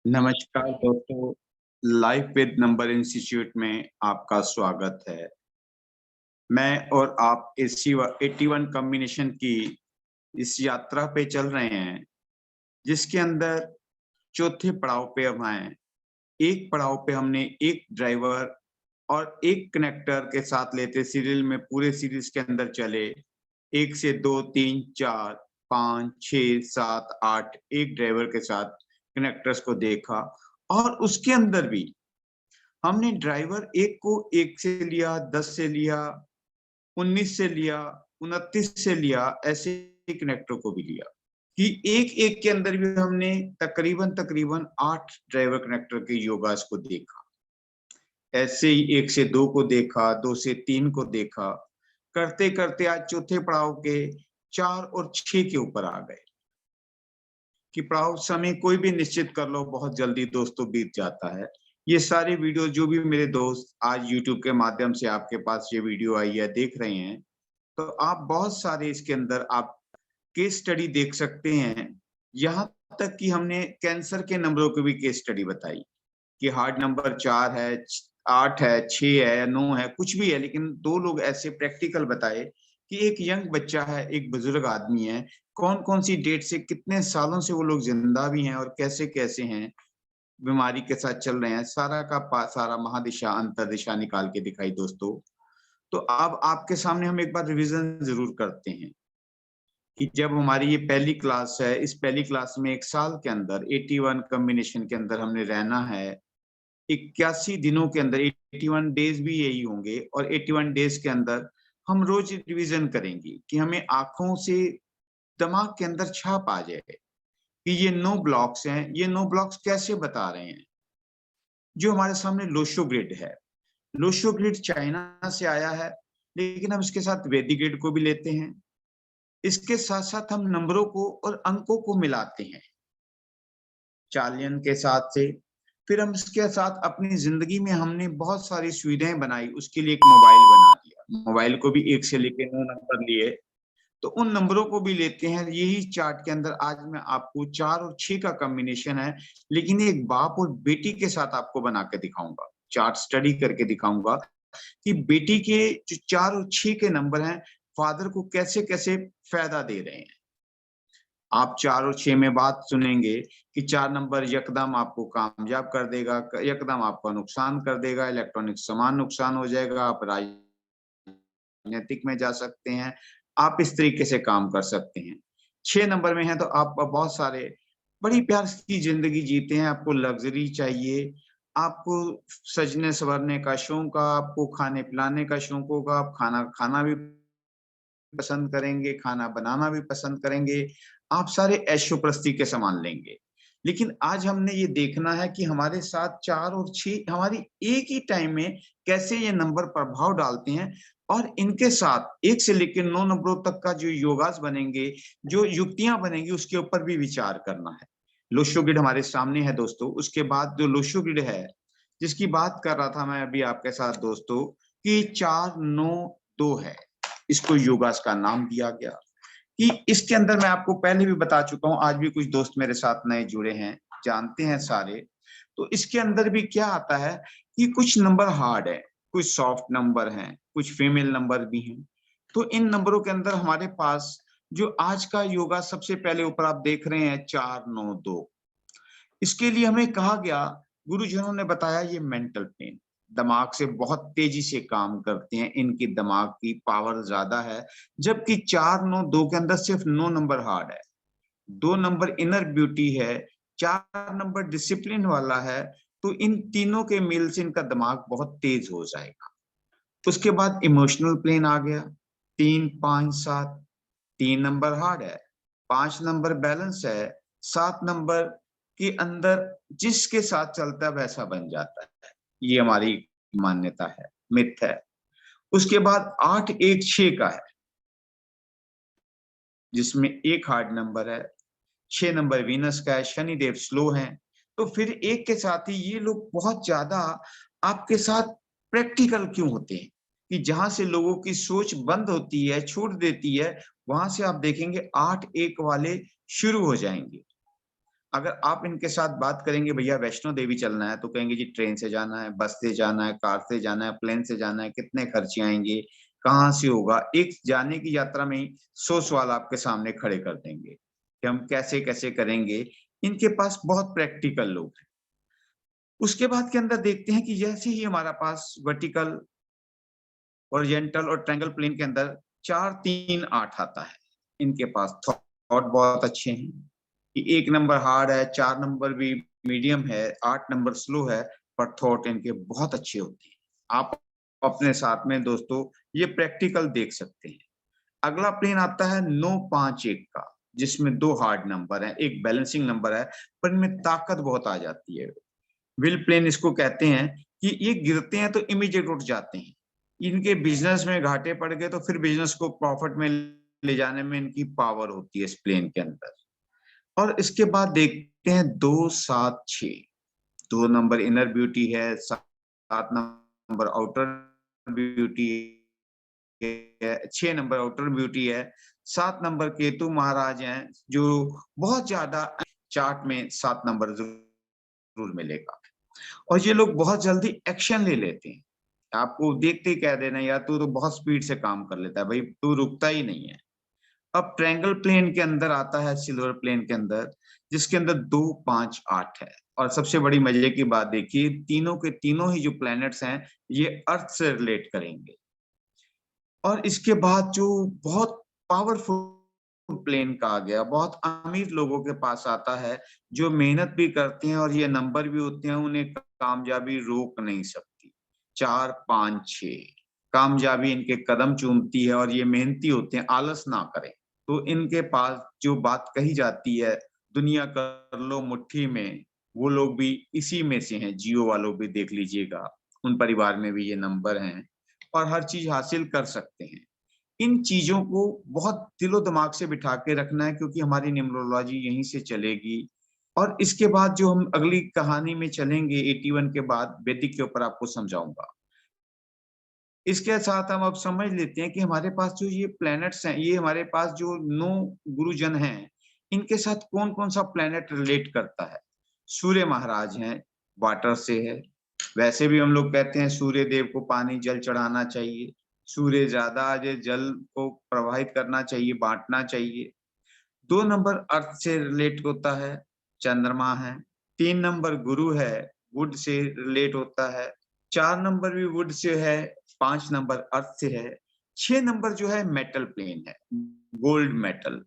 नमस्कार दोस्तों, life with number institute में आपका स्वागत है। मैं और आप एसी 81 कॉम्बिनेशन की इस यात्रा पे चल रहे हैं, जिसके अंदर चौथे पड़ाव पे हम हैं। एक पड़ाव पे हमने एक ड्राइवर और एक कनेक्टर के साथ लेते सीरियल में पूरे सीरीज के अंदर चले। 1 से 2, 3, 4, 5, 6, 7, 8 एक ड्राइवर के साथ कनेक्टर्स को देखा और उसके अंदर भी हमने ड्राइवर एक को 1 से लिया, 10 से लिया, 19 से लिया, 29 से लिया, ऐसे ही कनेक्टर को भी लिया कि एक-एक के अंदर भी हमने तकरीबन 8 ड्राइवर कनेक्टर के योगास को देखा। ऐसे ही 1 से 2 को देखा, 2 से 3 को देखा, करते-करते आज चौथे पड़ाव के 4 और 6 के ऊपर आ गए कि पड़ाव समय कोई भी निश्चित कर लो, बहुत जल्दी दोस्तों बीत जाता है। ये सारी वीडियो जो भी मेरे दोस्त आज यूट्यूब के माध्यम से आपके पास ये वीडियो आई है, देख रहे हैं, तो आप बहुत सारे इसके अंदर आप केस स्टडी देख सकते हैं। यहाँ तक कि हमने कैंसर के नंबरों की भी केस स्टडी बताई कि हार्ड नंबर 4 है, 8 है, 6 है या 9 है, कुछ भी है, लेकिन 2 लोग ऐसे प्रैक्टिकल बताए कि एक यंग बच्चा है, एक बुजुर्ग आदमी है, कौन-कौन सी डेट से कितने सालों से वो लोग जिंदा भी हैं और कैसे-कैसे हैं, बीमारी के साथ चल रहे हैं, सारा का सारा महादिशा, अंतर्दिशा निकाल के दिखाई दोस्तों। तो अब आपके सामने हम एक बार रिवीजन जरूर करते हैं कि जब हमारी ये पहली क्लास है, इस पहली क्लास में 1 साल के अंदर 81 कॉम्बिनेशन के अंदर हमने रहना है। 81 दिनों के अंदर 81 डेज भी यही होंगे और 81 डेज के अंदर हम रोज रिवीजन करेंगे कि हमें आंखों से दिमाग के अंदर छाप आ जाए कि ये 9 ब्लॉक्स हैं, ये 9 ब्लॉक्स कैसे बता रहे हैं। जो हमारे सामने लोशो ग्रिड है, लोशो ग्रिड चाइना से आया है, लेकिन हम इसके साथ वैदिक ग्रिड को भी लेते हैं। इसके साथ-साथ हम नंबरों को और अंकों को मिलाते हैं, चालियन के साथ से। फिर हम इसके साथ अपनी ज़िंदगी में हमने बहुत सारी सुविधाएँ बनाई, उसके लिए एक मोबाइल बना दिया। मोबाइल को भी 1 से लेके 9 नंबर लिए, तो उन नंबरों को भी लेते हैं। यही चार्ट के अंदर आज मैं आपको 4 और 6 का कॉम्बिनेशन है, लेकिन एक बाप और बेटी के साथ आपको बना के दिखाऊँगा। चार्ट स्टडी करके दिखाऊँगा कि बेटी के जो 4 और 6 के नंबर हैं, फादर को कैसे-कैसे फ़ायदा दे रहे हैं। आप 4 और 6 में बात सुनेंगे कि 4 नंबर यकदम आपको कामयाब कर देगा, यकदम आपका नुकसान कर देगा, इलेक्ट्रॉनिक सामान नुकसान हो जाएगा, आप राजनीतिक में जा सकते हैं, आप इस तरीके से काम कर सकते हैं। 6 नंबर में है तो आप बहुत सारे बड़ी प्यार की ज़िंदगी जीते हैं, आपको लग्ज़री चाहिए, आपको सजने-संवरने का शौक, आपको खाने-पिलाने का शौक होगा, आप खाना खाना भी पसंद करेंगे, खाना बनाना भी पसंद करेंगे, आप सारे ऐशो-प्रस्ती के सामान लेंगे। लेकिन आज हमने ये देखना है कि हमारे साथ 4 और 6 हमारी एक ही टाइम में कैसे ये नंबर प्रभाव डालते हैं और इनके साथ 1 से लेके 9 नंबरों तक का जो योगास बनेंगे, जो युक्तियाँ बनेंगी, उसके ऊपर भी विचार करना है। लोशो ग्रिड हमारे सामने है दोस्तों, उसके बाद जो लोशो ग्रिड है, जिसकी बात कर रहा था मैं अभी आपके साथ दोस्तों, कि 4, 9, 2 है। इसको योगास का नाम दिया गया कि इसके अंदर मैं आपको पहले भी बता चुका हूँ, आज भी कुछ दोस्त मेरे साथ नए जुड़े हैं, जानते हैं सारे। तो इसके अंदर भी क्या आता है कि कुछ नंबर हार्ड है, कुछ सॉफ्ट नंबर हैं, कुछ फीमेल नंबर भी हैं। तो इन नंबरों के अंदर हमारे पास जो आज का योगा सबसे पहले ऊपर आप देख रहे हैं 4, 9, 2। इसके लिए हमें कहा गया, गुरुजनों ने बताया ये मेंटल प्लेन, दिमाग से बहुत तेजी से काम करते हैं, इनकी दिमाग की पावर ज्यादा है, जबकि 4, 9, 2 के अंदर सिर्फ 9 नंबर हार्ड है, 2 नंबर इनर ब्यूटी है, 4 नंबर डिसिप्लिन वाला है, तो इन तीनों के मेल से इनका दिमाग बहुत तेज हो जाएगा। उसके बाद इमोशनल प्लेन आ गया, 3, 5, 7, 3 नंबर हार्ड है, 5 नंबर बैलेंस है, 7 नंबर के अंदर जिसके साथ चलता है वैसा बन जाता है। ये हमारी मान्यता है, मिथ है। उसके बाद 8, 1, 6 का है, जिसमें 1 हार्ड नंबर है, 6 नंबर वीनस का है, शनिदेव स्लो हैं। तो फिर एक के साथ ही ये लोग बहुत ज़्यादा आपके साथ प्रैक्टिकल क्यों होते हैं कि जहाँ से लोगों की सोच बंद होती है, छूट देती है, वहाँ से आप देखेंगे 8, 1 वाले शुरू हो जाएँगे। अगर आप इनके साथ बात करेंगे भैया वैष्णो देवी चलना है, तो कहेंगे जी ट्रेन से जाना है, बस से जाना है, कार से जाना है, प्लेन से जाना है, कितने खर्चे आएंगे, कहाँ से होगा। एक जाने की यात्रा में ही 100 सवाल आपके सामने खड़े कर देंगे कि हम कैसे कैसे करेंगे। इनके पास बहुत प्रैक्टिकल लोग हैं। उसके बाद के अंदर देखते हैं कि जैसे ही हमारा पास वर्टिकल, ओरिजेंटल और ट्रायंगल प्लेन के अंदर 4 3 8 आता है, इनके पास थॉट बहुत अच्छे हैं कि 1 नंबर हार्ड है, 4 नंबर भी मीडियम है, 8 नंबर स्लो है, पर थॉट इनके बहुत अच्छे होते हैं। आप अपने साथ में दोस्तों ये प्रैक्टिकल देख सकते हैं। अगला प्लेन आता है 9 5 1 का, जिसमें 2 हार्ड नंबर हैं, एक बैलेंसिंग नंबर है, पर इनमें ताकत बहुत आ जाती है। विल प्लेन इसको कहते हैं कि ये गिरते हैं तो इमीडिएट उठ जाते हैं। इनके बिजनेस में घाटे पड़ गए तो फिर बिजनेस को प्रॉफिट में ले जाने में इनकी पावर होती है इस प्लेन के अंदर। और इसके बाद देखते हैं 2 7 6। 2 नंबर इनर ब्यूटी है, 7 नंबर आउटर ब्यूटी है, 6 नंबर आउटर ब्यूटी है, 7 नंबर केतु महाराज हैं, जो बहुत ज्यादा चार्ट में 7 नंबर जरूर मिलेगा। और ये लोग बहुत जल्दी एक्शन ले लेते हैं। आपको देखते ही कह देना यार तू तो बहुत स्पीड से काम कर लेता है, भाई तू रुकता ही नहीं है। अब ट्रायंगल प्लेन के अंदर आता है सिल्वर प्लेन के अंदर, जिसके अंदर 2 5 8 है। और सबसे बड़ी मजे की बात देखिए, तीनों के तीनों ही जो प्लैनेट्स हैं ये अर्थ से रिलेट करेंगे। और इसके बाद जो बहुत पावरफुल प्लेन कहा गया, बहुत अमीर लोगों के पास आता है, जो मेहनत भी करते हैं और ये नंबर भी होते हैं, उन्हें कामयाबी रोक नहीं सकती। 4 5 6 कामयाबी इनके कदम चूमती है और ये मेहनती होते हैं, आलस ना करें। तो इनके पास जो बात कही जाती है, दुनिया कर लो मुट्ठी में, वो लोग भी इसी में से हैं। जियो वालों भी देख लीजिएगा, उन परिवार में भी ये नंबर हैं और हर चीज हासिल कर सकते हैं। इन चीजों को बहुत दिलो दिमाग से बिठा के रखना है, क्योंकि हमारी न्यूमरोलॉजी यहीं से चलेगी। और इसके बाद जो हम अगली कहानी में चलेंगे 81 के बाद वैदिक के ऊपर आपको समझाऊंगा। इसके साथ हम अब समझ लेते हैं कि हमारे पास जो ये प्लैनेट्स हैं, ये हमारे पास जो 9 गुरुजन हैं, इनके साथ कौन कौन सा प्लैनेट रिलेट करता है। सूर्य महाराज हैं, वाटर से है। वैसे भी हम लोग कहते हैं सूर्य देव को पानी जल चढ़ाना चाहिए, सूर्य ज्यादा आ जाए, जल को प्रवाहित करना चाहिए, बांटना चाहिए। 2 नंबर अर्थ से रिलेट होता है, चंद्रमा है। 3 नंबर गुरु है, वुड से रिलेट होता है। 4 नंबर भी वुड से है, 5 नंबर अर्थ से है। 6 नंबर जो है मेटल प्लेन है, गोल्ड मेटल,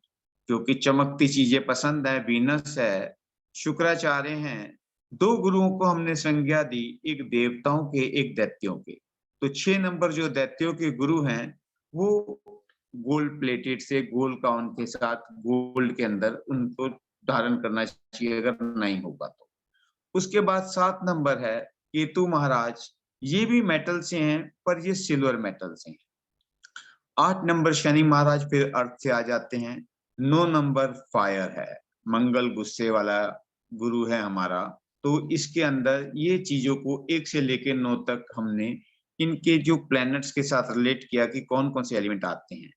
क्योंकि चमकती चीजें पसंद है, वीनस है, शुक्राचार्य हैं। 2 गुरुओं को हमने संज्ञा दी, एक देवताओं के, एक दैत्यों के। तो 6 नंबर जो दैत्यों के गुरु हैं, वो गोल्ड प्लेटेड से, गोल्ड का उनके साथ गोल्ड के अंदर उनको धारण करना चाहिए अगर नहीं होगा तो। उसके बाद 7 नंबर है केतु महाराज, ये भी मेटल से हैं पर ये सिल्वर मेटल से हैं। 8 नंबर शनि महाराज फिर अर्थ से आ जाते हैं। 9 नंबर फायर है, मंगल गुस्से वाला गुरु है हमारा। तो इसके अंदर ये चीजों को 1 से लेकर 9 तक हमने इनके जो प्लैनेट्स के साथ रिलेट किया कि कौन कौन से एलिमेंट आते हैं।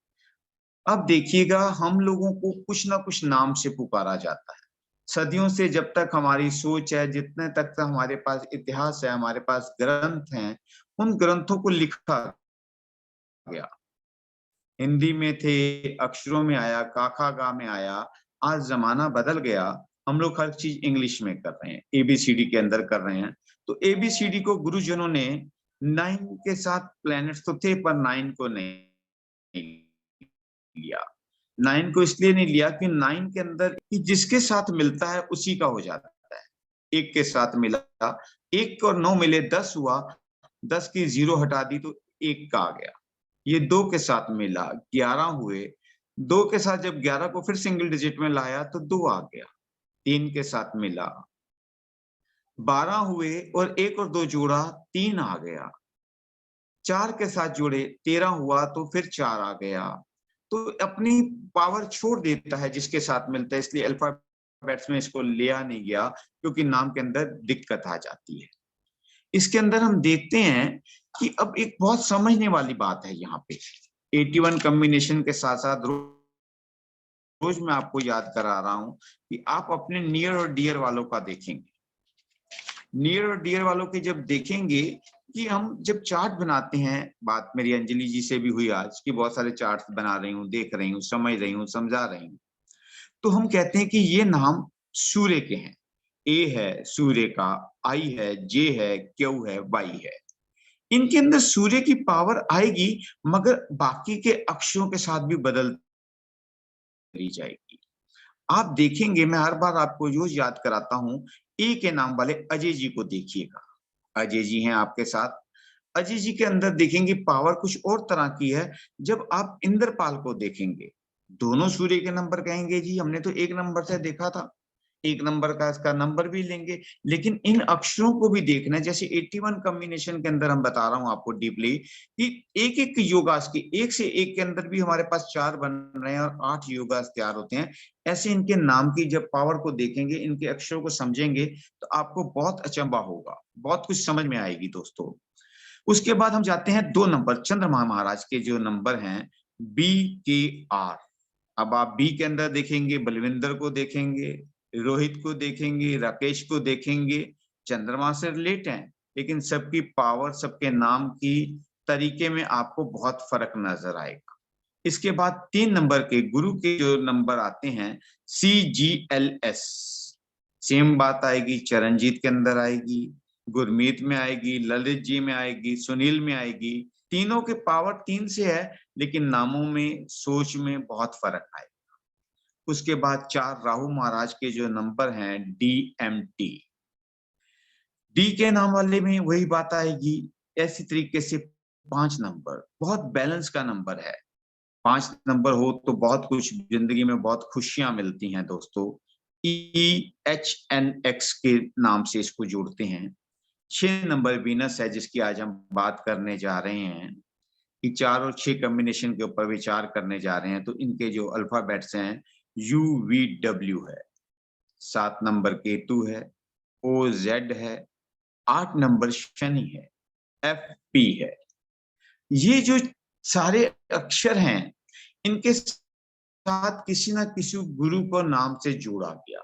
अब देखिएगा, हम लोगों को कुछ ना कुछ नाम से पुकारा जाता है। सदियों से जब तक हमारी सोच है, जितने तक हमारे पास इतिहास है, हमारे पास ग्रंथ हैं, उन ग्रंथों को लिखा गया। हिंदी में थे, अक्षरों में आया, काखा गा में आया। आज जमाना बदल गया, हम लोग हर चीज इंग्लिश में कर रहे हैं, एबीसीडी के अंदर कर रहे हैं। तो एबीसीडी को गुरुजनों ने 9 के साथ प्लैनेट्स तो थे पर 9 को नहीं लिया। 9 को इसलिए नहीं लिया कि 9 के अंदर कि जिसके साथ मिलता है उसी का हो जाता है। 1 के साथ मिला, 1 और 9 मिले 10 हुआ, 10 की 0 हटा दी तो 1 का आ गया। ये 2 के साथ मिला 11 हुए, 2 के साथ जब 11 को फिर सिंगल डिजिट में लाया तो 2 आ गया। 3 के साथ मिला 12 हुए और 1 और 2 जोड़ा 3 आ गया। 4 के साथ जोड़े 13 हुआ तो फिर 4 आ गया। तो अपनी पावर छोड़ देता है जिसके साथ मिलता है, इसलिए अल्फाबेट्स में इसको लिया नहीं गया, क्योंकि नाम के अंदर दिक्कत आ जाती है। इसके अंदर हम देखते हैं कि अब एक बहुत समझने वाली बात है यहाँ पे। 81 कॉम्बिनेशन के साथ साथ रोज मैं आपको याद करा रहा हूं कि आप अपने नियर और डियर वालों का देखेंगे। नियर और डियर वालों के जब देखेंगे कि हम जब चार्ट बनाते हैं, बात मेरी अंजलि जी से भी हुई आज कि बहुत सारे चार्ट बना रही हूँ, देख रही हूँ, समझ रही हूँ, समझा रही हूँ, तो हम कहते हैं कि ये नाम सूर्य के हैं। ए है सूर्य का, आई है, जे है, क्यू है, वाई है। इनके अंदर सूर्य की पावर आएगी, मगर बाकी के अक्षरों के साथ भी बदलती जाएगी। आप देखेंगे, मैं हर बार आपको रोज याद कराता हूं, ए के नाम वाले अजय जी को देखिएगा। अजय जी हैं आपके साथ। अजय जी के अंदर देखेंगे पावर कुछ और तरह की है। जब आप इंद्रपाल को देखेंगे, दोनों सूर्य के नंबर कहेंगे जी हमने तो एक नंबर से देखा था, एक नंबर का इसका नंबर भी लेंगे, लेकिन इन अक्षरों को भी देखना है। जैसे 81 कॉम्बिनेशन के अंदर हम बता रहा हूं आपको डीपली कि एक एक योगास की, एक से एक के अंदर भी हमारे पास 4 बन रहे हैं और 8 योगास तैयार होते हैं। ऐसे इनके नाम की जब पावर को देखेंगे, इनके अक्षरों को समझेंगे, तो आपको बहुत अचंभा होगा, बहुत कुछ समझ में आएगी दोस्तों। उसके बाद हम जाते हैं 2 नंबर, चंद्रमा महाराज के जो नंबर हैं BKR। अब आप बी के अंदर देखेंगे, बलविंदर को देखेंगे, रोहित को देखेंगे, राकेश को देखेंगे, चंद्रमा से रिलेट हैं, लेकिन सबकी पावर, सबके नाम की तरीके में आपको बहुत फर्क नजर आएगा। इसके बाद 3 नंबर के गुरु के जो नंबर आते हैं CGLS, सेम बात आएगी, चरणजीत के अंदर आएगी, गुरमीत में आएगी, ललित जी में आएगी, सुनील में आएगी। तीनों के पावर 3 से है, लेकिन नामों में, सोच में बहुत फर्क आएगा। उसके बाद 4 राहु महाराज के जो नंबर हैं DMT, डी के नाम वाले में वही बात आएगी। ऐसी तरीके से 5 नंबर बहुत बैलेंस का नंबर है। 5 नंबर हो तो बहुत कुछ जिंदगी में, बहुत खुशियां मिलती हैं दोस्तों। EHNX के नाम से इसको जोड़ते हैं। 6 नंबर वीनस है, जिसकी आज हम बात करने जा रहे हैं कि 4 और 6 कॉम्बिनेशन के ऊपर विचार करने जा रहे हैं। तो इनके जो अल्फाबेट्स हैं UVW है, 7 नंबर केतु है, OZ है, 8 नंबर शनि है, FP है। ये जो सारे अक्षर हैं, इनके साथ किसी ना किसी गुरु को नाम से जोड़ा गया।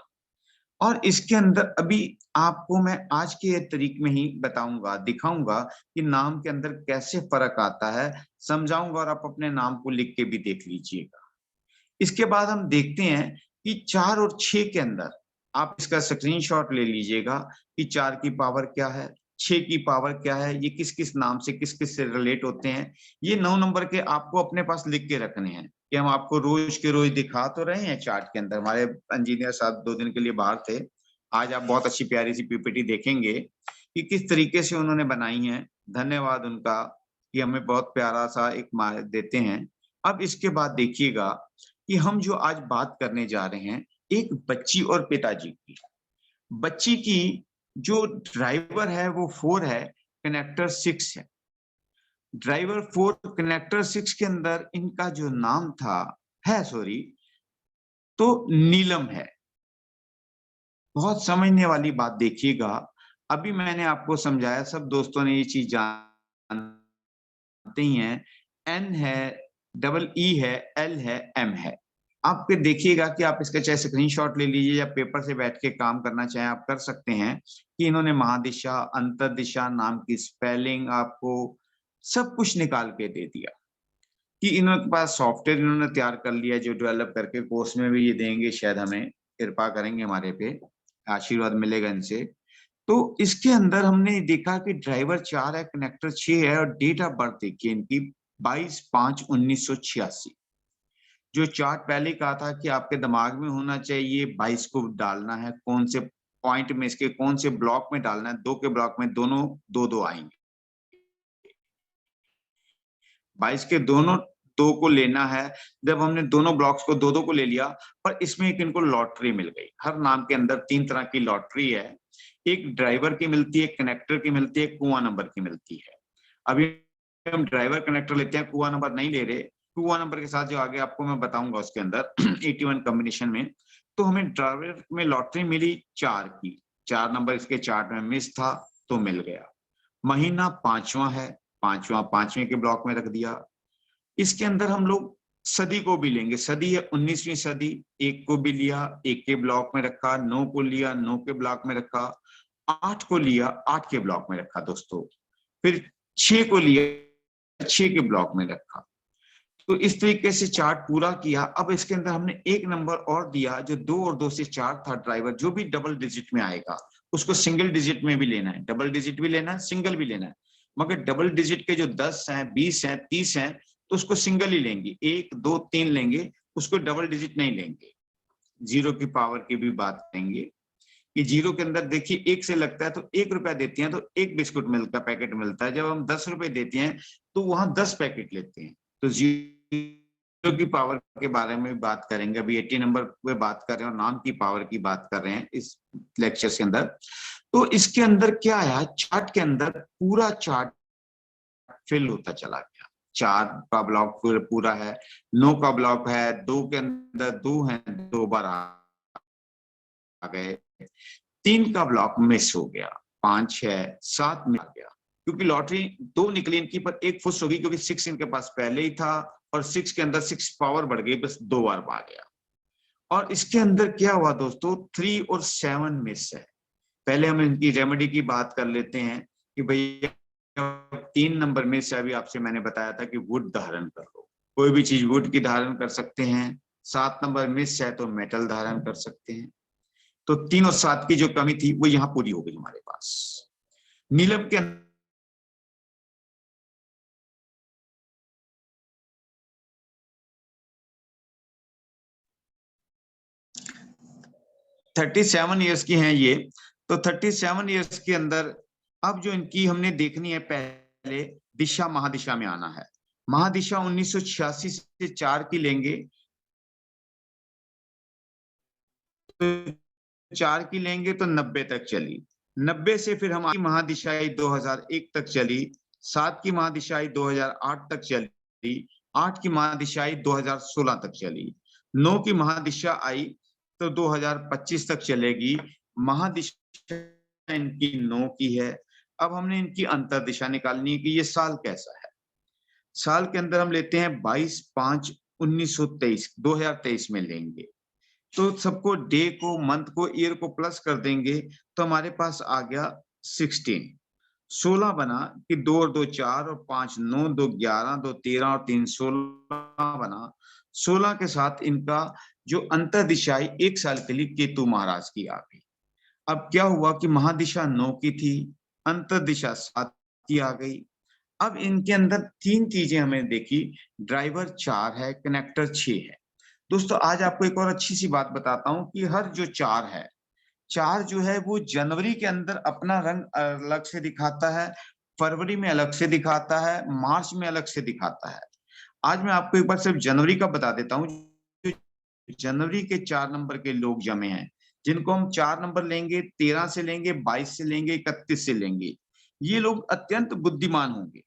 और इसके अंदर अभी आपको मैं आज के तरीके में ही बताऊंगा, दिखाऊंगा कि नाम के अंदर कैसे फर्क आता है, समझाऊंगा, और आप अपने नाम को लिख के भी देख लीजिएगा। इसके बाद हम देखते हैं कि 4 और 6 के अंदर आप इसका स्क्रीनशॉट ले लीजिएगा कि 4 की पावर क्या है, 6 की पावर क्या है, ये किस किस नाम से, किस किस से रिलेट होते हैं। ये 9 नंबर के आपको अपने पास लिख के रखने हैं कि हम आपको रोज के रोज दिखा तो रहे हैं चार्ट के अंदर। हमारे इंजीनियर साहब 2 दिन के लिए बाहर थे, आज आप बहुत अच्छी प्यारी सी PPT देखेंगे कि किस तरीके से उन्होंने बनाई है। धन्यवाद उनका कि हमें बहुत प्यारा सा एक देते हैं। अब इसके बाद देखिएगा कि हम जो आज बात करने जा रहे हैं एक बच्ची और पिताजी की। बच्ची की जो ड्राइवर है वो 4 है, कनेक्टर 6 है। ड्राइवर 4, कनेक्टर 6 के अंदर इनका जो नाम था है, सॉरी, तो नीलम है। बहुत समझने वाली बात देखिएगा, अभी मैंने आपको समझाया, सब दोस्तों ने ये चीज जानते ही हैं। N है, डबल E है, L है, M है। आप फिर देखिएगा कि आप इसका चाहे स्क्रीनशॉट ले लीजिए या पेपर से बैठ के काम करना चाहे आप कर सकते हैं कि इन्होंने महादिशा, अंतरदिशा, नाम की स्पेलिंग आपको सब कुछ निकाल के दे दिया कि इनके पास सॉफ्टवेयर इन्होंने तैयार कर लिया जो डेवलप करके कोर्स में भी ये देंगे, शायद हमें कृपा करेंगे, हमारे पे आशीर्वाद मिलेगा इनसे। तो इसके अंदर हमने देखा कि ड्राइवर 4 है, कनेक्टर 6 है, और डेट ऑफ बर्थ देखिए इनकी 22/5/1986। जो चार्ट पहले कहा था कि आपके दिमाग में होना चाहिए, 22 को डालना है, कौन से पॉइंट में, इसके कौन से ब्लॉक में डालना है, 2 के ब्लॉक में दोनों 2-2 आएंगे। 22 के दोनों 2 को लेना है। जब हमने दोनों ब्लॉक्स को 2-2 को ले लिया, पर इसमें एक इनको लॉटरी मिल गई। हर नाम के अंदर 3 तरह की लॉटरी है, एक ड्राइवर की मिलती है, कनेक्टर की मिलती है, कुआं नंबर की मिलती है। अभी हम ड्राइवर कनेक्टर लेते हैं, कुआं नंबर नहीं ले रहे। कुआं नंबर के साथ जो आगे आपको मैं बताऊंगा उसके अंदर 81 कॉम्बिनेशन में, तो हमें ड्राइवर में लॉटरी मिली 4 की। 4 नंबर इसके चार्ट में मिस था तो मिल गया। महीना 5वां है, 5वां 5वें के ब्लॉक में रख दिया। इसके अंदर हम लोग सदी को भी लेंगे, सदी है 19वीं सदी, 1 को भी लिया, 1 के ब्लॉक में रखा, 9 को लिया, 9 के ब्लॉक में रखा, 8 को लिया, 8 के ब्लॉक में रखा दोस्तों, फिर 6 को लिया, 6 के ब्लॉक में रखा। तो इस तरीके से चार्ट पूरा किया। अब इसके अंदर हमने एक नंबर और दिया जो 2 और 2 से 4 था ड्राइवर, जो भी डबल डिजिट में आएगा उसको सिंगल डिजिट में भी लेना है, डबल डिजिट भी लेना है, सिंगल भी लेना है। मगर डबल डिजिट के जो 10 हैं, 20 हैं, 30 हैं, तो उसको सिंगल ही लेंगे, 1 2 3 लेंगे, उसको डबल डिजिट नहीं लेंगे। जीरो की पावर की भी बात करेंगे कि जीरो के अंदर देखिए 1 से लगता है तो 1 रुपया देते हैं तो 1 बिस्कुट मिलता है, पैकेट मिलता है। जब हम 10 रुपए देते हैं तो वहां 10 पैकेट लेते हैं। तो जीरो की पावर के बारे में बात करेंगे, अभी 80 नंबर पे बात कर रहे हैं और नाम की पावर की बात कर रहे हैं इस लेक्चर के अंदर। तो इसके अंदर क्या आया, चार्ट के अंदर पूरा चार्ट फिल होता चला गया। 4 का ब्लॉक पूरा है, 9 का ब्लॉक है, 2 के अंदर 2 है, 2 बार आ गए, 3 का ब्लॉक मिस हो गया, 5 है, 7 में आ गया, क्योंकि लॉटरी 2 निकली इनकी पर 1 फुस होगी, क्योंकि 6 इनके पास पहले ही था और 6 के अंदर 6 पावर बढ़ गई, बस 2 बार आ गया। और इसके अंदर क्या हुआ दोस्तों, 3 और 7 मिस है। पहले हम इनकी रेमेडी की बात कर लेते हैं कि भैया 3 नंबर में से अभी आपसे मैंने बताया था कि वुड धारण कर लो, कोई भी चीज वुड की धारण कर सकते हैं। 7 नंबर मिस है तो मेटल धारण कर सकते हैं। तो 3 और 7 की जो कमी थी वो यहाँ पूरी हो गई हमारे पास। नीलम के 37 ईयर्स की हैं ये। तो 37 ईयर्स के अंदर अब जो इनकी हमने देखनी है, पहले दिशा महादिशा में आना है। महादिशा 1986 से 4 की लेंगे, तो 4 की लेंगे तो 90 तक चली, 90 से फिर हमारी महादिशाई 2001 तक चली, 7 की महादिशाई 2008 तक चली, 8 की महादिशाई 2016 तक चली, 9 की महादिशा आई तो 2025 तक चलेगी। महादिशा इनकी 9 की है। अब हमने इनकी अंतर दिशा निकालनी है कि ये साल कैसा है। साल के अंदर हम लेते हैं 22/5/1923, 2023 में लेंगे। तो सबको डे को, मंथ को, ईयर को प्लस कर देंगे तो हमारे पास आ गया 16। 16 बना कि 2 और 2 4 और 5 9, 2 11, 2 13 और 3 16 बना। 16 के साथ इनका जो अंतर दिशाई 1 साल के लिए केतु महाराज की आ गई। अब क्या हुआ कि महादिशा 9 की थी, अंतर दिशा 7 की आ गई। अब इनके अंदर 3 चीजें हमें देखी, ड्राइवर 4 है, कनेक्टर 6 है। दोस्तों आज आपको एक और अच्छी सी बात बताता हूं कि हर जो 4 है, 4 जो है वो जनवरी के अंदर अपना रंग अलग से दिखाता है, फरवरी में अलग से दिखाता है, मार्च में अलग से दिखाता है। आज मैं आपको एक बार सिर्फ जनवरी का बता देता हूँ। जनवरी के 4 नंबर के लोग जमे हैं, जिनको हम 4 नंबर लेंगे, 13 से लेंगे, 22 से लेंगे, 31 से लेंगे, ये लोग अत्यंत बुद्धिमान होंगे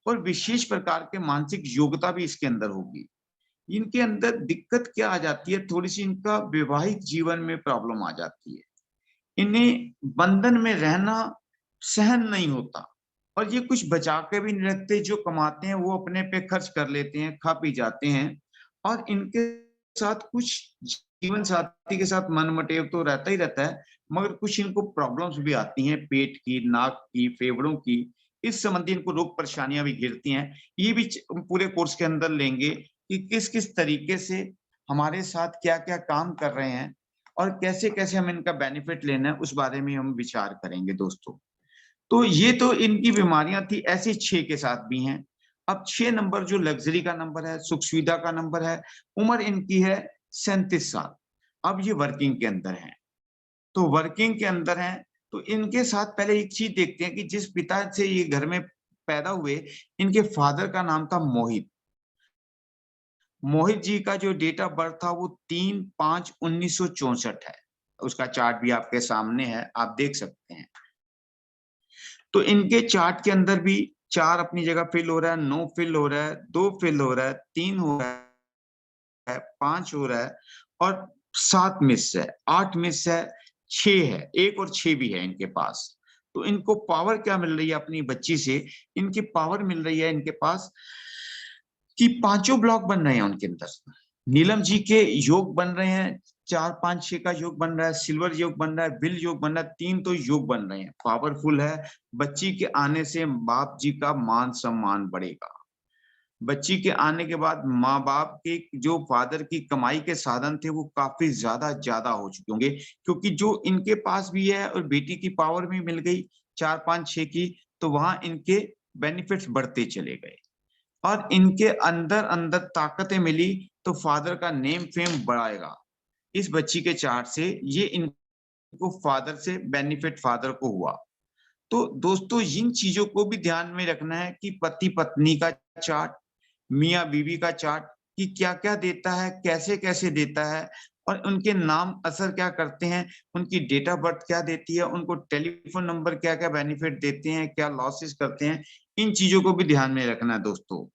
और विशेष प्रकार के मानसिक योग्यता भी इसके अंदर होगी। इनके अंदर दिक्कत क्या आ जाती है, थोड़ी सी इनका वैवाहिक जीवन में प्रॉब्लम आ जाती है। इन्हें बंधन में रहना सहन नहीं होता और ये कुछ बचा के भी नहीं रखते, जो कमाते हैं वो अपने पे खर्च कर लेते हैं, खा पी जाते हैं। और इनके साथ कुछ जीवन साथी के साथ मनमुटेव तो रहता ही रहता है, मगर कुछ इनको प्रॉब्लम्स भी आती हैं, पेट की, नाक की, फेफड़ों की, इस संबंधी इनको रोग परेशानियां भी घिरती हैं। ये भी पूरे कोर्स के अंदर लेंगे कि किस किस तरीके से हमारे साथ क्या क्या काम कर रहे हैं और कैसे कैसे हम इनका बेनिफिट लेना है, उस बारे में हम विचार करेंगे दोस्तों। तो ये तो इनकी बीमारियां थी, ऐसी 6 के साथ भी हैं। अब 6 नंबर जो लग्जरी का नंबर है, सुख सुविधा का नंबर है, उम्र इनकी है 37 साल। अब ये वर्किंग के अंदर है, तो वर्किंग के अंदर है तो इनके साथ पहले एक चीज देखते हैं कि जिस पिता से ये घर में पैदा हुए, इनके फादर का नाम था मोहित। मोहित जी का जो डेट ऑफ बर्थ था वो 3/5/1964 है। उसका चार्ट भी आपके सामने है, आप देख सकते हैं। तो इनके चार्ट के अंदर भी 4 अपनी जगह फिल हो रहा है, 9 फिल हो रहा है, 2 फिल हो रहा है, 3 हो रहा है, 5 हो रहा है और 7 मिस है, 8 मिस है, 6 है, 1 और 6 भी है इनके पास। तो इनको पावर क्या मिल रही है अपनी बच्ची से, इनकी पावर मिल रही है इनके पास कि पांचों ब्लॉक बन रहे हैं उनके अंदर। नीलम जी के योग बन रहे हैं, 4 5 6 का योग बन रहा है, सिल्वर योग बन रहा है, बिल योग बन रहा है, 3 तो योग बन रहे हैं, पावरफुल है। बच्ची के आने से बाप जी का मान सम्मान बढ़ेगा। बच्ची के आने के बाद माँ बाप के जो फादर की कमाई के साधन थे वो काफी ज्यादा हो चुके होंगे, क्योंकि जो इनके पास भी है और बेटी की पावर भी मिल गई 4 5 6 की, तो वहां इनके बेनिफिट्स बढ़ते चले गए और इनके अंदर अंदर ताकतें मिली, तो फादर का नेम फेम बढ़ाएगा। इस बच्ची के चार्ट से ये इनको फादर से बेनिफिट फादर को हुआ। तो दोस्तों इन चीजों को भी ध्यान में रखना है कि पति पत्नी का चार्ट, मियाँ बीवी का चार्ट, कि क्या क्या देता है, कैसे कैसे देता है, और उनके नाम असर क्या करते हैं, उनकी डेट ऑफ बर्थ क्या देती है, उनको टेलीफोन नंबर क्या क्या बेनिफिट देते हैं, क्या लॉसेस करते हैं, इन चीजों को भी ध्यान में रखना है दोस्तों।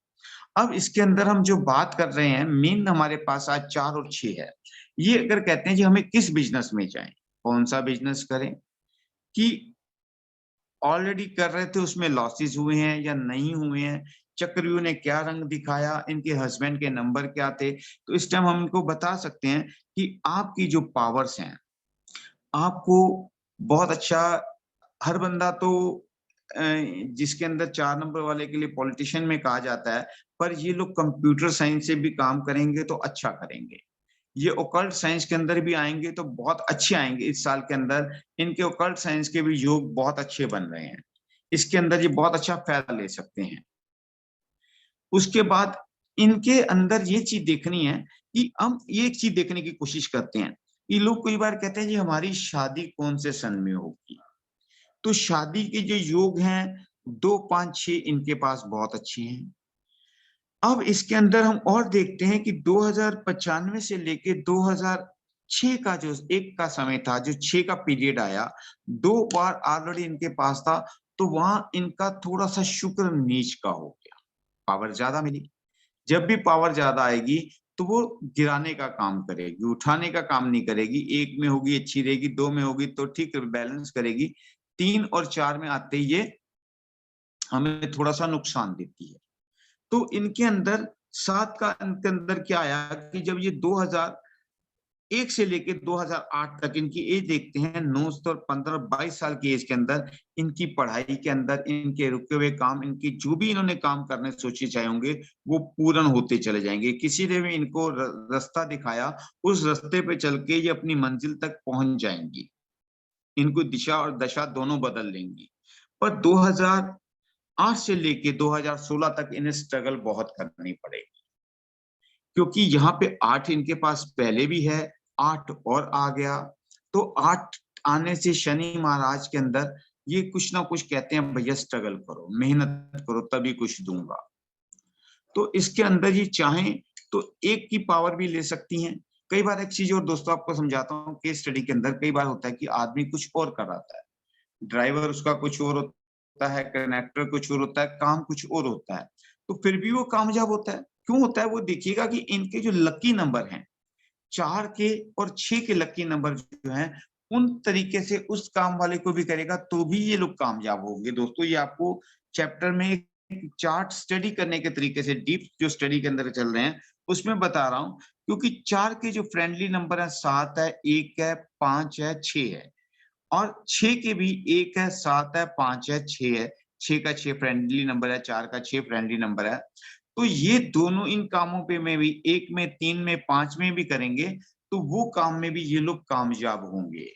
अब इसके अंदर हम जो बात कर रहे हैं, मेन हमारे पास आज 4 और 6 है। ये अगर कहते हैं जी हमें किस बिजनेस में जाएं, कौन सा बिजनेस करें, कि ऑलरेडी कर रहे थे उसमें लॉसेस हुए हैं या नहीं हुए हैं, चक्रव्यूह ने क्या रंग दिखाया, इनके हस्बैंड के नंबर क्या थे, तो इस टाइम हम इनको बता सकते हैं कि आपकी जो पावर्स हैं, आपको बहुत अच्छा, हर बंदा तो जिसके अंदर 4 नंबर वाले के लिए पॉलिटिशियन में कहा जाता है, पर ये लोग कंप्यूटर साइंस से भी काम करेंगे तो अच्छा करेंगे। ये ओकल्ट साइंस के अंदर भी आएंगे तो बहुत अच्छे आएंगे। इस साल के अंदर इनके ओकल्ट साइंस के भी योग बहुत अच्छे बन रहे हैं, इसके अंदर ये बहुत अच्छा फायदा ले सकते हैं। उसके बाद इनके अंदर ये चीज देखनी है कि हम ये एक चीज देखने की कोशिश करते हैं, ये लोग कई बार कहते हैं जी हमारी शादी कौन से सन में होगी, तो शादी के जो योग हैं 2 5 6 इनके पास बहुत अच्छे हैं। अब इसके अंदर हम और देखते हैं कि 2095 से लेके 2006 का जो एक का समय था, जो 6 का पीरियड आया, 2 बार ऑलरेडी इनके पास था, तो वहां इनका थोड़ा सा शुक्र नीच का हो गया, पावर ज्यादा मिली। जब भी पावर ज्यादा आएगी तो वो गिराने का काम करेगी, उठाने का काम नहीं करेगी। 1 में होगी अच्छी रहेगी, 2 में होगी तो ठीक बैलेंस करेगी, 3 और 4 में आते ही ये हमें थोड़ा सा नुकसान देती है। तो इनके अंदर 7 का इनके अंदर क्या आया कि जब ये 2001 से लेके 2008 तक इनकी एज देखते हैं, 9 और 15 22 साल की एज के अंदर इनकी पढ़ाई के अंदर इनके रुके हुए काम, इनकी जो भी इन्होंने काम करने सोचे चाहे होंगे वो पूर्ण होते चले जाएंगे। किसी ने भी इनको रास्ता दिखाया, उस रास्ते पे चल के ये अपनी मंजिल तक पहुंच जाएंगी, इनको दिशा और दशा दोनों बदल लेंगी। पर 2008 से लेके 2016 तक इन्हें स्ट्रगल बहुत करनी पड़ेगी, क्योंकि यहाँ पे 8 इनके पास पहले भी है, 8 और आ गया, तो 8 आने से शनि महाराज के अंदर ये कुछ ना कुछ कहते हैं, भैया स्ट्रगल करो, मेहनत करो, तभी कुछ दूंगा। तो इसके अंदर ये चाहें तो 1 की पावर भी ले सकती हैं। कई बार एक चीज और दोस्तों आपको समझाता हूँ, केस स्टडी के अंदर कई बार होता है कि आदमी कुछ और कर रहा है, ड्राइवर उसका कुछ और होता है, कनेक्टर कुछ और होता है, काम कुछ और होता है, तो फिर भी वो कामयाब होता है। क्यों होता है वो देखिएगा कि इनके जो लकी नंबर हैं, 4 के और 6 के लकी नंबर जो हैं, उन तरीके से उस काम वाले को भी करेगा तो भी ये लोग कामयाब होंगे। दोस्तों ये आपको चैप्टर में एक चार्ट स्टडी करने के तरीके से, डीप जो स्टडी के अंदर चल रहे हैं उसमें बता रहा हूं, क्योंकि 4 के जो फ्रेंडली नंबर है 7 है, 1 है, 5 है, 6 है, और 6 के भी 1 है, 7 है, 5 है, 6 है, 6 का 6 फ्रेंडली नंबर है, 4 का 6 फ्रेंडली नंबर है। तो ये दोनों इन कामों पे में भी 1 में, 3 में, 5 में भी करेंगे तो वो काम में भी ये लोग कामयाब होंगे।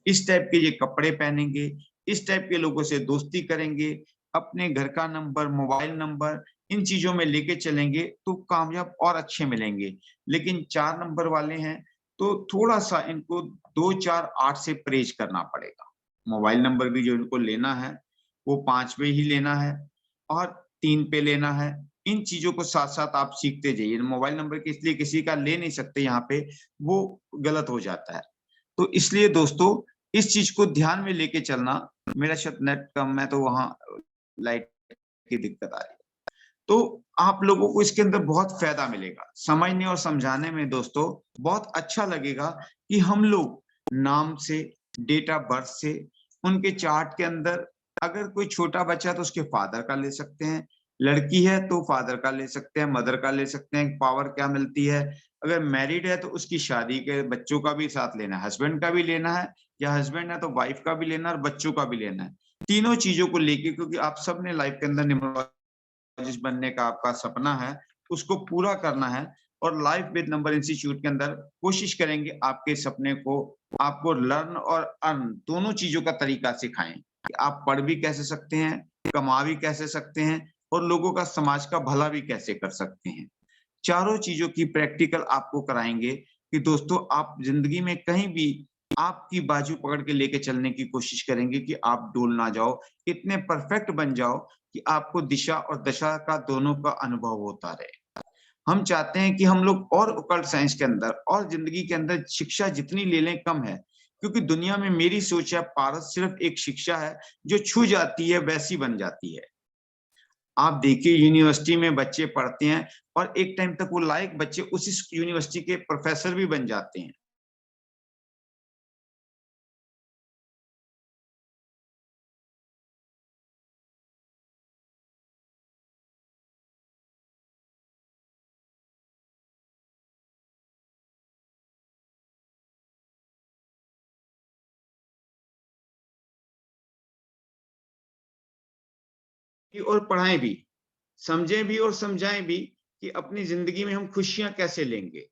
इस टाइप के ये कपड़े पहनेंगे, इस टाइप के लोगों से दोस्ती करेंगे, अपने घर का नंबर, मोबाइल नंबर, इन चीजों में लेके चलेंगे तो कामयाब और अच्छे मिलेंगे। लेकिन 4 नंबर वाले हैं तो थोड़ा सा इनको 2 4 8 से परहेज करना पड़ेगा। मोबाइल नंबर भी जो इनको लेना है वो 5 पे ही लेना है और 3 पे लेना है। इन चीजों को साथ साथ आप सीखते जाइए। मोबाइल नंबर के इसलिए किसी का ले नहीं सकते, यहाँ पे वो गलत हो जाता है। तो इसलिए दोस्तों इस चीज को ध्यान में लेके चलना। मेरा शायद नेट कम है तो वहां लाइट की दिक्कत आ रही है, तो आप लोगों को इसके अंदर बहुत फायदा मिलेगा समझने और समझाने में। दोस्तों बहुत अच्छा लगेगा कि हम लोग नाम से, डेट ऑफ बर्थ से, उनके चार्ट के अंदर, अगर कोई छोटा बच्चा तो उसके फादर का ले सकते हैं, लड़की है तो फादर का ले सकते हैं, मदर का ले सकते हैं, पावर क्या मिलती है। अगर मैरिड है तो उसकी शादी के बच्चों का भी साथ लेना है, हस्बैंड का भी लेना है, या हस्बैंड है तो वाइफ का भी लेना है और बच्चों का भी लेना है, तीनों चीजों को लेके, क्योंकि आप सबने लाइफ के अंदर न्यूमरोलॉजिस्ट बनने का आपका सपना है, उसको पूरा करना है। और लाइफ विद नंबर इंस्टीट्यूट के अंदर कोशिश करेंगे आपके सपने को, आपको लर्न और अर्न दोनों चीजों का तरीका सिखाएं कि आप पढ़ भी कैसे सकते हैं, कमा भी कैसे सकते हैं, और लोगों का समाज का भला भी कैसे कर सकते हैं। चारों चीजों की प्रैक्टिकल आपको कराएंगे कि दोस्तों आप जिंदगी में कहीं भी आपकी बाजू पकड़ के लेके चलने की कोशिश करेंगे कि आप डोल ना जाओ, इतने परफेक्ट बन जाओ कि आपको दिशा और दशा का दोनों का अनुभव होता रहे। हम चाहते हैं कि हम लोग और ओकल्ट साइंस के अंदर और जिंदगी के अंदर शिक्षा जितनी ले लें कम है, क्योंकि दुनिया में मेरी सोच है पारस सिर्फ एक शिक्षा है जो छू जाती है वैसी बन जाती है। आप देखिए यूनिवर्सिटी में बच्चे पढ़ते हैं और एक टाइम तक वो लायक बच्चे उसी यूनिवर्सिटी के प्रोफेसर भी बन जाते हैं। और पढ़ाएं भी, समझें भी और समझाएं भी कि अपनी जिंदगी में हम खुशियां कैसे लेंगे।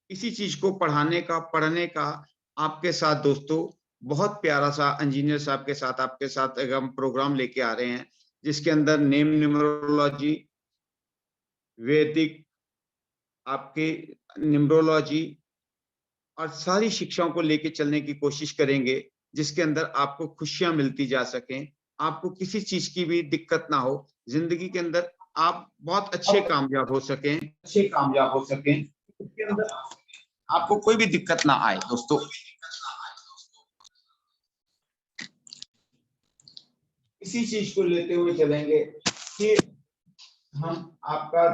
इसी चीज को पढ़ाने का, पढ़ने का आपके साथ दोस्तों बहुत प्यारा सा इंजीनियर साहब के साथ आपके साथ एक हम प्रोग्राम लेके आ रहे हैं, जिसके अंदर नेम न्यूमरोलॉजी, वैदिक, आपके न्यूमरोलॉजी और सारी शिक्षाओं को लेके चलने की कोशिश करेंगे, जिसके अंदर आपको खुशियां मिलती जा सकें, आपको किसी चीज की भी दिक्कत ना हो, जिंदगी के अंदर आप बहुत अच्छे कामयाब हो सकें, इसके अंदर आपको कोई भी दिक्कत ना आए दोस्तों। इसी चीज को लेते हुए चलेंगे कि हम आपका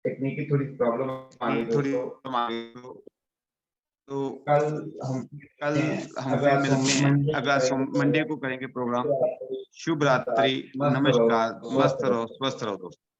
टेक्निक की थोड़ी प्रॉब्लम आ गई दोस्तों, तो कल हम फिर मिलते हैं, अगला मंडे को करेंगे प्रोग्राम। शुभ रात्रि, नमस्कार, मस्त रहो, स्वस्थ रहो दोस्तों।